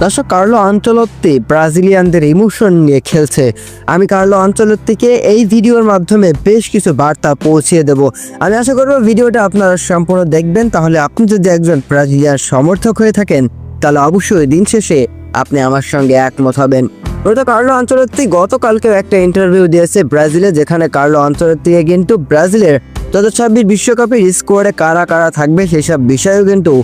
দর্শক, Carlo Ancelotti ব্রাজিলিয়ানদের emotion নিয়ে খেলছে। আমি কার্লো আনচেলত্তিকে এই ভিডিওর মাধ্যমে বেশ কিছু বার্তা পৌঁছিয়ে দেব। আমি আশা করব ভিডিওটা আপনারা সম্পূর্ণ দেখবেন। তাহলে আপনি যদি একজন ব্রাজিলিয়ান সমর্থক হয়ে থাকেন তাহলে অবশ্যই দিন শেষে আপনি আমার সঙ্গে একমত হবেন। কার্লো আনচেলত্তি গতকালকেও একটা ইন্টারভিউ দিয়েছে ব্রাজিলে, যেখানে কার্লো আনচেলত্তিকে কিন্তু ব্রাজিলের 2026 বিশ্বকাপের স্কোয়াডে কারা কারা থাকবে সেসব বিষয়েও কিন্তু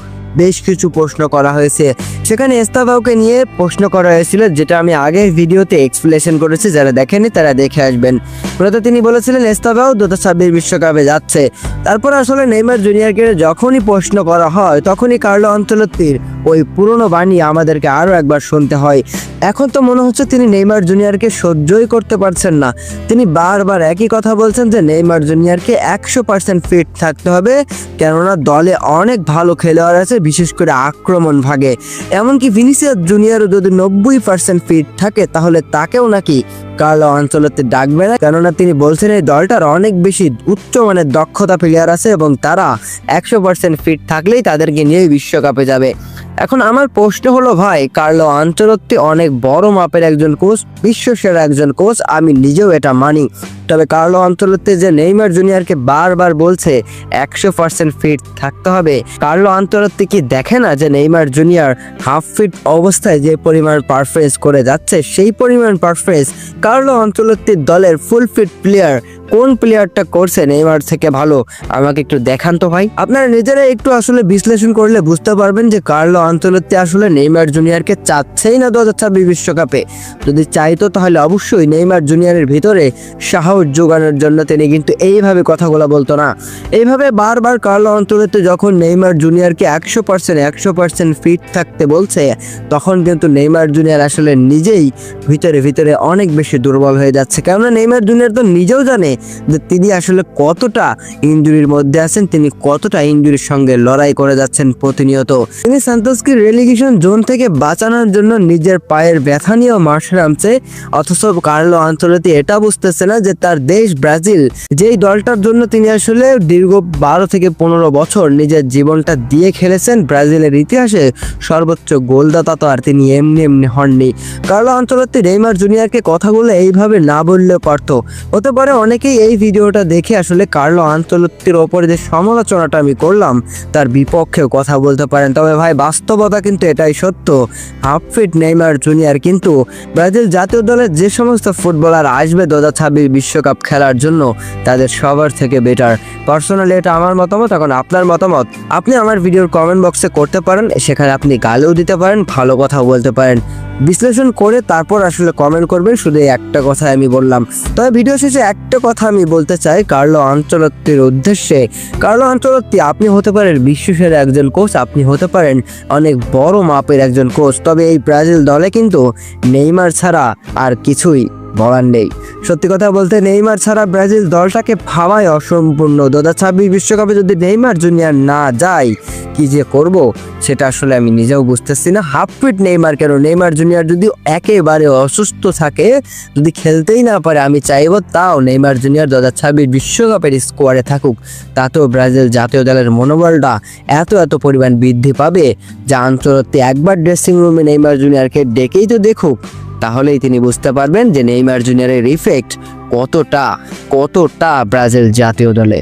বেশ কিছু প্রশ্ন করা হয়েছে। সেখানে এস্তাভাওকে নিয়ে প্রশ্ন করা হয়েছিল, যেটা আমি আগের ভিডিওতে এক্সপ্লেনেশন করেছি, যারা দেখেনি তারা দেখে আসবেন। মূলত তিনি বলেছিলেন এস্তাভাও 2026 বিশ্বকাপে যাচ্ছে। তারপর আসলে নেইমার জুনিয়রকে যখনই প্রশ্ন করা হয় তখনই কার্লো আনচেলত্তির ওই পুরনো বাণী আমাদেরকে আরও একবার শুনতে হয়। এখন তো মনে হচ্ছে তিনি নেইমার জুনিয়রকে সহ্যই করতে পারছেন না। তিনি বারবার একই কথা বলছেন যে নেইমার জুনিয়রকে 100% ফিট থাকতে হবে, কেননা দলে অনেক ভালো খেলোয়াড় আছে, বিশেষ করে আক্রমণ ভাগে। এমনকি ভিনিসিয়াস জুনিয়রও যদি 90% ফিট থাকে তাহলে তাকেও নাকি কার্লো আনচেলত্তি ডাকবে না, কেননা তিনি বলছেন এই দলটার অনেক বেশি উচ্চমানের দক্ষতা প্লেয়ার আছে এবং তারা 100% ফিট থাকলেই তাদেরকে নিয়ে বিশ্বকাপে যাবে। এখন আমার প্রশ্ন হলো, ভাই, কার্লো আনচেলত্তি অনেক বড় মাপের একজন কোচ, বিশ্বসেরা একজন কোচ, আমি নিজেও এটা মানি। তবে কার্লো আনচেলত্তি যে নেইমার জুনিয়রকে বারবার বলছে 100% ফিট থাকতে হবে, কার্লো আনচেলত্তি কি দেখে না যে নেইমার জুনিয়র হাফ ফিট অবস্থায় যে পরিমাণ পারফরমেন্স করে যাচ্ছে, সেই পরিমাণ পারফরমেন্স কার্লো আনচেলত্তির দলের ফুল ফিট প্লেয়ার কোন প্লেয়ারটা করছে নেইমার থেকে ভালো? আমাকে একটু দেখান তো ভাই। আপনারা নিজেরা একটু আসলে বিশ্লেষণ করলে বুঝতে পারবেন যে কার্লো আনচেলত্তি আসলে নেইমার জুনিয়রকে চাচ্ছেই না 2026 বিশ্বকাপে। যদি চাইতো তাহলে অবশ্যই নেইমার জুনিয়রের ভিতরে সাহস যোগানোর জন্য তিনি কিন্তু এইভাবে কথাগুলো বলতো না। এইভাবে বারবার কার্লো আনচেলত্তি যখন নেইমার জুনিয়রকে 100% ফিট থাকতে বলছে, তখন কিন্তু নেইমার জুনিয়র আসলে নিজেই ভিতরে ভিতরে অনেক বেশি দুর্বল হয়ে যাচ্ছে। কেননা নেইমার জুনিয়র তো নিজেও জানে যে তিনি আসলে কতটা ইনজুরির মধ্যে আছেন, তিনি কতটা ইনজুরির সঙ্গে লড়াই করে যাচ্ছেন প্রতিনিয়ত। তিনি সান্তোসকে রেলিগেশন জোন থেকে বাঁচানোর জন্য নিজের পায়ের ব্যথা নিয়েও মাঠে নামছে, অথচ কার্লো আনচেলত্তি এটা বুঝতেছে না যে তার দেশ ব্রাজিল, যেই দলটার জন্য তিনি আসলে দীর্ঘ 12 থেকে 15 বছর নিজের জীবনটা দিয়ে খেলেছেন, ব্রাজিলের ইতিহাসে সর্বোচ্চ গোলদাতা তো আর তিনি এমনি এমনি হননি। কার্লো আনচেলত্তি নেইমার জুনিয়রকে কথাগুলো এইভাবে না বললেও পারতো। হতে পারে অনেকেই এই ভিডিওটা দেখে আসলে কার্লো আনচেলত্তির ওপরে যে সমালোচনাটা আমি করলাম তার বিপক্ষেও কথা বলতে পারেন। তবে ভাই, বাস্তবতা কিন্তু এটাই সত্য, হাফ ফিট নেইমার জুনিয়র কিন্তু ব্রাজিল জাতীয় দলের যে সমস্ত ফুটবলার আসবে 2026 বিশ্বকাপ খেলার জন্য তাদের সবার থেকে বেটার। পার্সোনালি এটা আমার মতামত। এখন আপনার মতামত আপনি আমার ভিডিওর কমেন্ট বক্সে করতে পারেন, সেখানে আপনি গালিও দিতে পারেন, ভালো কথাও বলতে পারেন, বিশ্লেষণ করে তারপর আসলে কমেন্ট করবেন। শুধু একটা কথা আমি বললাম। তবে ভিডিও শেষে একটা কথা আমি বলতে চাই কার্লো আনচেলত্তির উদ্দেশ্যে। কার্লো আনচেলত্তি, আপনি হতে পারেন বিশ্বসেরা একজন কোচ, আপনি হতে পারেন অনেক বড় মাপের একজন কোচ, তবে এই ব্রাজিল দলে কিন্তু নেইমার ছাড়া আর কিছুই বলার নেই। সত্যি কথা বলতে নেইমার ছাড়া ব্রাজিল দলটাকে ভাবাই অসম্পূর্ণ। 2026 বিশ্বকাপে যদি নেইমার জুনিয়র না যায়, কি যে করব সেটা আসলে আমি নিজেও বুঝতেছি না। হাফ ফিট নেইমার কেন? নেইমার জুনিয়র যদি একেবারে অসুস্থ থাকে, যদি খেলতেই না পারে, আমি চাইবো তাও নেইমার জুনিয়র 2026 বিশ্বকাপের স্কোয়াডে থাকুক। তাতেও ব্রাজিল জাতীয় দলের মনোবলটা এত পরিমাণ বৃদ্ধি পাবে যা আনচেলত্তি একবার ড্রেসিং রুমে নেইমার জুনিয়রকে ডেকেই তো দেখুক, তাহলেই তিনি বুঝতে পারবেন যে নেইমার জুনিয়রের ইফেক্ট কতটা ব্রাজিল জাতীয় দলে।